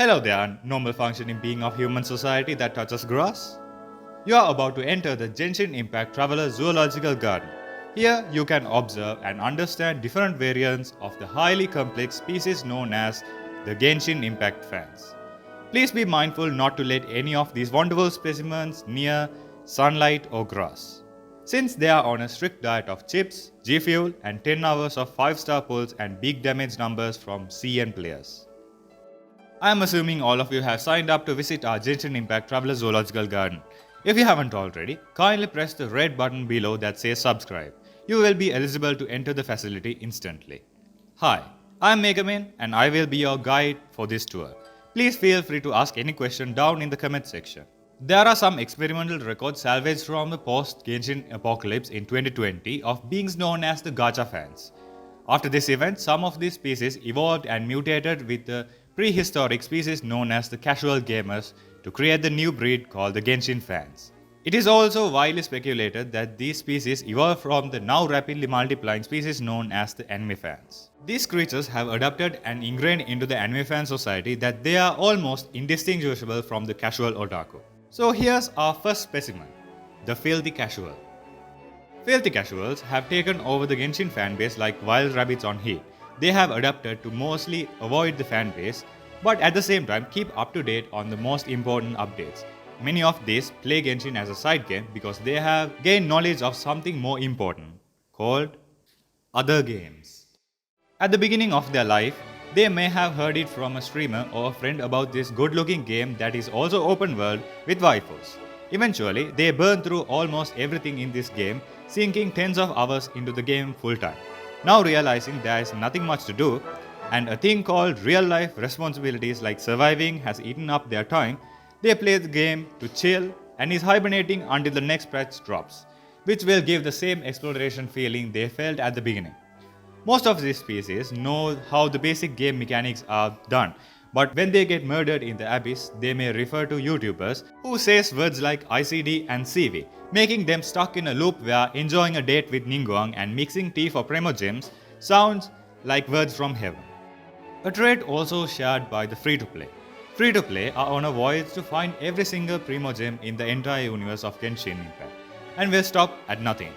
Hello there, normal functioning being of human society that touches grass. You are about to enter the Genshin Impact Traveler Zoological Garden. Here you can observe and understand different variants of the highly complex species known as the Genshin Impact fans. Please be mindful not to let any of these wonderful specimens near sunlight or grass, since they are on a strict diet of chips, G Fuel, and 10 hours of 5-star pulls and big damage numbers from CN players. I am assuming all of you have signed up to visit our Genshin Impact Traveler Zoological Garden. If you haven't already, kindly press the red button below that says subscribe. You will be eligible to enter the facility instantly. Hi, I am Megamin and I will be your guide for this tour. Please feel free to ask any question down in the comment section. There are some experimental records salvaged from the post-Genshin apocalypse in 2020 of beings known as the Gacha fans. After this event, some of these species evolved and mutated with the prehistoric species known as the casual gamers to create the new breed called the Genshin fans. It is also widely speculated that these species evolved from the now rapidly multiplying species known as the anime fans. These creatures have adapted and ingrained into the anime fan society that they are almost indistinguishable from the casual otaku. So here's our first specimen, the filthy casual. Filthy casuals have taken over the Genshin fanbase like wild rabbits on heat. They have adapted to mostly avoid the fanbase, but at the same time keep up to date on the most important updates. Many of these play Genshin as a side game because they have gained knowledge of something more important, called other games. At the beginning of their life, they may have heard it from a streamer or a friend about this good-looking game that is also open world with waifus. Eventually, they burn through almost everything in this game, sinking tens of hours into the game full time. Now realizing there is nothing much to do, and a thing called real-life responsibilities like surviving has eaten up their time, they play the game to chill and is hibernating until the next patch drops, which will give the same exploration feeling they felt at the beginning. Most of these species know how the basic game mechanics are done, but when they get murdered in the abyss, they may refer to YouTubers who says words like ICD and CV, making them stuck in a loop where enjoying a date with Ningguang and mixing tea for Primogems sounds like words from heaven. A trait also shared by the free-to-play. Free-to-play are on a voyage to find every single Primogem in the entire universe of Genshin Impact, and will stop at nothing.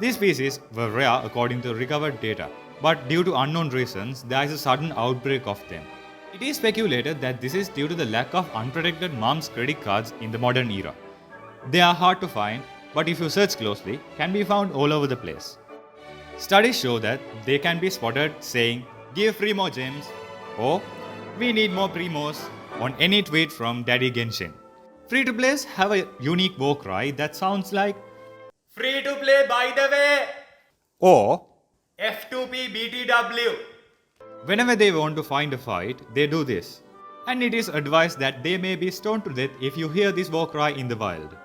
These species were rare according to recovered data, but due to unknown reasons, there is a sudden outbreak of them. It is speculated that this is due to the lack of unprotected mom's credit cards in the modern era. They are hard to find, but if you search closely, can be found all over the place. Studies show that they can be spotted saying, "Give Primo gems" or "We need more Primos" on any tweet from Daddy Genshin. Free-to-plays have a unique war cry that sounds like "Free to play by the way" or "F2P BTW." Whenever they want to find a fight, they do this. And it is advised that they may be stoned to death if you hear this war cry in the wild.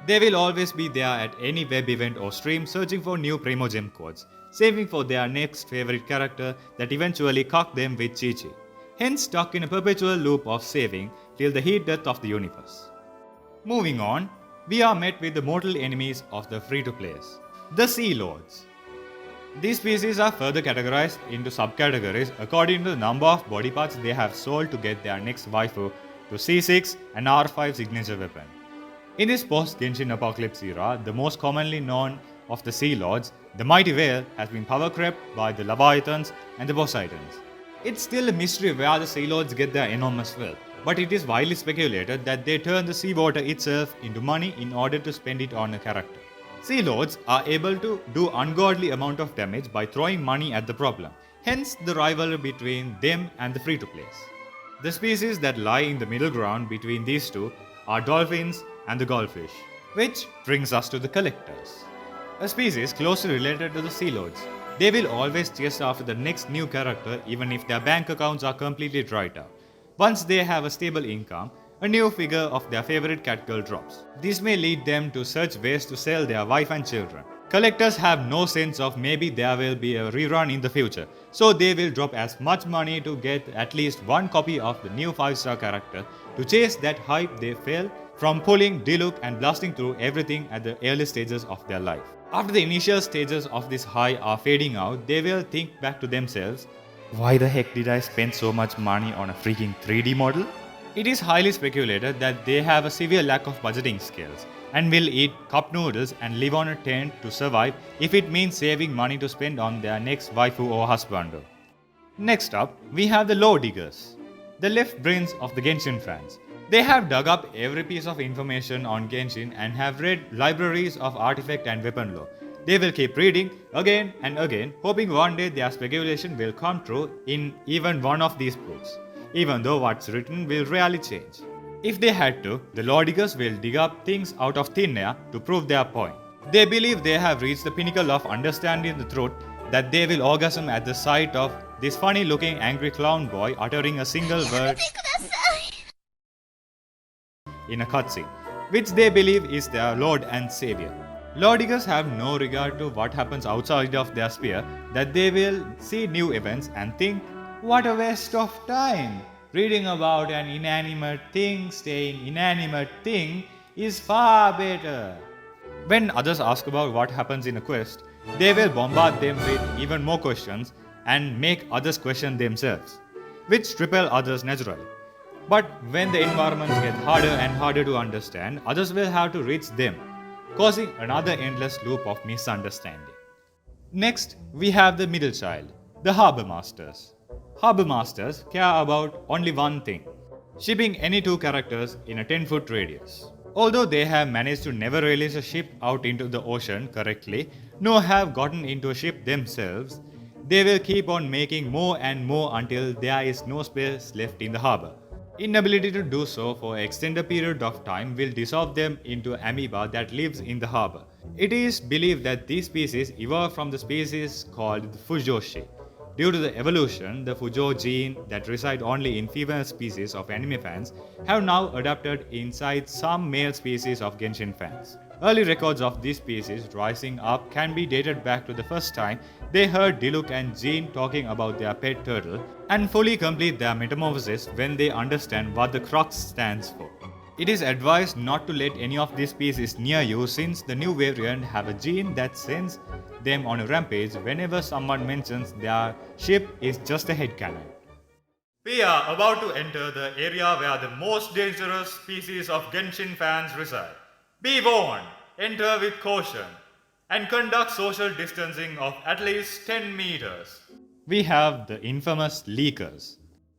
They will always be there at any web event or stream searching for new Primogem codes, saving for their next favorite character that eventually cock them with Chi-Chi. Hence stuck in a perpetual loop of saving till the heat death of the universe. Moving on, we are met with the mortal enemies of the free-to-players, the Sea Lords. These species are further categorized into subcategories according to the number of body parts they have sold to get their next waifu to C6 and R5 signature weapon. In this post-Genshin Apocalypse era, the most commonly known of the Sea Lords, the Mighty Whale, has been power crept by the Leviathans and the Poseidons. It's still a mystery where the Sea Lords get their enormous wealth, but it is widely speculated that they turn the seawater itself into money in order to spend it on a character. Sea Lords are able to do ungodly amount of damage by throwing money at the problem, hence the rivalry between them and the free-to-plays. The species that lie in the middle ground between these two are dolphins and the goldfish, which brings us to the collectors. A species closely related to the Sea Lords. They will always chase after the next new character even if their bank accounts are completely dried out. Once they have a stable income, a new figure of their favorite catgirl drops. This may lead them to search ways to sell their wife and children. Collectors have no sense of maybe there will be a rerun in the future, so they will drop as much money to get at least one copy of the new 5-star character to chase that hype they felt from pulling, Diluc and blasting through everything at the early stages of their life. After the initial stages of this high are fading out, they will think back to themselves, "Why the heck did I spend so much money on a freaking 3D model?" It is highly speculated that they have a severe lack of budgeting skills and will eat cup noodles and live on a tent to survive if it means saving money to spend on their next waifu or husbando. Next up, we have the Law Diggers, the left brains of the Genshin fans. They have dug up every piece of information on Genshin and have read libraries of artifact and weapon lore. They will keep reading again and again, hoping one day their speculation will come true in even one of these books, even though what's written will rarely change. If they had to, the Law Diggers will dig up things out of thin air to prove their point. They believe they have reached the pinnacle of understanding the truth that they will orgasm at the sight of this funny looking angry clown boy uttering a single word in a cutscene, which they believe is their Lord and Savior. Lawdiggers have no regard to what happens outside of their sphere, that they will see new events and think, what a waste of time! Reading about an inanimate thing staying inanimate thing is far better. When others ask about what happens in a quest, they will bombard them with even more questions and make others question themselves, which repel others naturally. But when the environments get harder and harder to understand, others will have to reach them, causing another endless loop of misunderstanding. Next, we have the middle child, the Harbour Masters. Harbour Masters care about only one thing: shipping any two characters in a 10-foot radius. Although they have managed to never release a ship out into the ocean correctly, nor have gotten into a ship themselves, they will keep on making more and more until there is no space left in the harbour. Inability to do so for an extended period of time will dissolve them into amoeba that lives in the harbour. It is believed that these species evolved from the species called the Fujoshi. Due to the evolution, the Fujo gene that reside only in female species of anime fans have now adapted inside some male species of Genshin fans. Early records of these species rising up can be dated back to the first time they heard Diluc and Jean talking about their pet turtle, and fully complete their metamorphosis when they understand what the crux stands for. It is advised not to let any of these species near you, since the new variant have a gene that sends them on a rampage whenever someone mentions their ship is just a headcanon. We are about to enter the area where the most dangerous species of Genshin fans reside. Be warned, enter with caution, and conduct social distancing of at least 10 meters. We have the infamous leakers.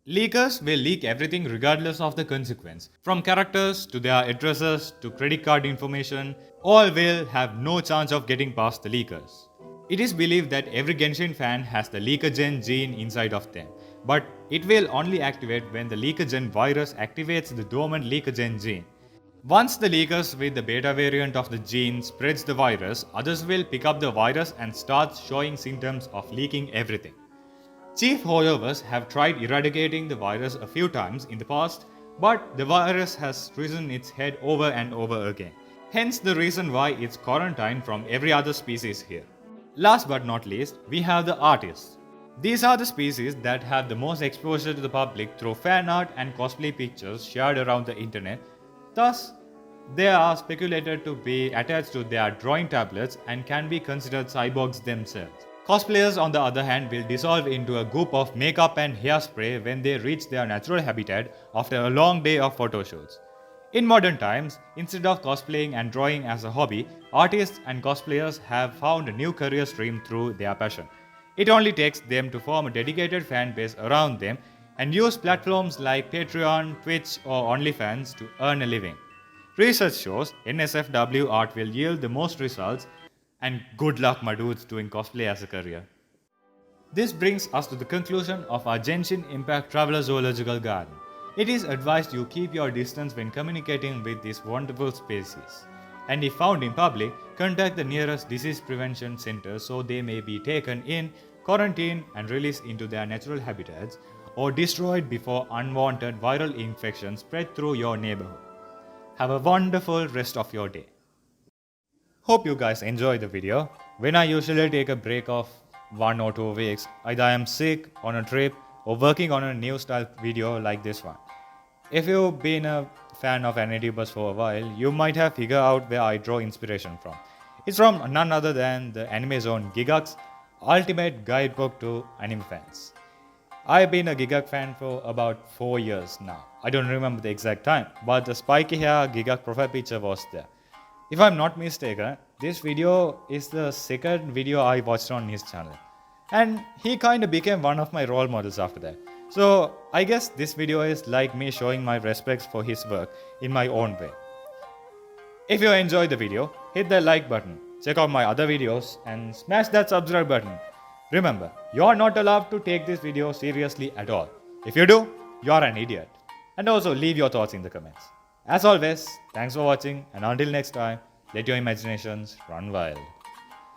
Leakers will leak everything regardless of the consequence. From characters to their addresses to credit card information, all will have no chance of getting past the leakers. It is believed that every Genshin fan has the LeakerGen gene inside of them, but it will only activate when the LeakerGen virus activates the dormant LeakerGen gene. Once the leakers with the beta variant of the gene spreads the virus, others will pick up the virus and start showing symptoms of leaking everything. Chief holdovers have tried eradicating the virus a few times in the past, but the virus has risen its head over and over again. Hence the reason why it's quarantined from every other species here. Last but not least, we have the artists. These are the species that have the most exposure to the public through fan art and cosplay pictures shared around the internet. Thus, they are speculated to be attached to their drawing tablets and can be considered cyborgs themselves. Cosplayers, on the other hand, will dissolve into a goop of makeup and hairspray when they reach their natural habitat after a long day of photoshoots. In modern times, instead of cosplaying and drawing as a hobby, artists and cosplayers have found a new career stream through their passion. It only takes them to form a dedicated fan base around them and use platforms like Patreon, Twitch, or OnlyFans to earn a living. Research shows NSFW art will yield the most results, and good luck my dudes doing cosplay as a career. This brings us to the conclusion of our Genshin Impact Traveler Zoological Garden. It is advised you keep your distance when communicating with these wonderful species. And if found in public, contact the nearest disease prevention center so they may be taken in, quarantined, and released into their natural habitats, or destroyed before unwanted viral infections spread through your neighborhood. Have a wonderful rest of your day. Hope you guys enjoyed the video. When I usually take a break of 1 or 2 weeks, either I am sick, on a trip, or working on a new style video like this one. If you've been a fan of AniTubers for a while, you might have figured out where I draw inspiration from. It's from none other than the Anime Zone Gigak's ultimate guidebook to anime fans. I've been a Gigak fan for about 4 years now. I don't remember the exact time, but the spiky hair Gigak profile picture was there. If I'm not mistaken, this video is the second video I watched on his channel. And he kinda became one of my role models after that. So I guess this video is like me showing my respects for his work in my own way. If you enjoyed the video, hit the like button, check out my other videos and smash that subscribe button. Remember, you are not allowed to take this video seriously at all. If you do, you are an idiot. And also leave your thoughts in the comments. As always, thanks for watching and until next time, let your imaginations run wild.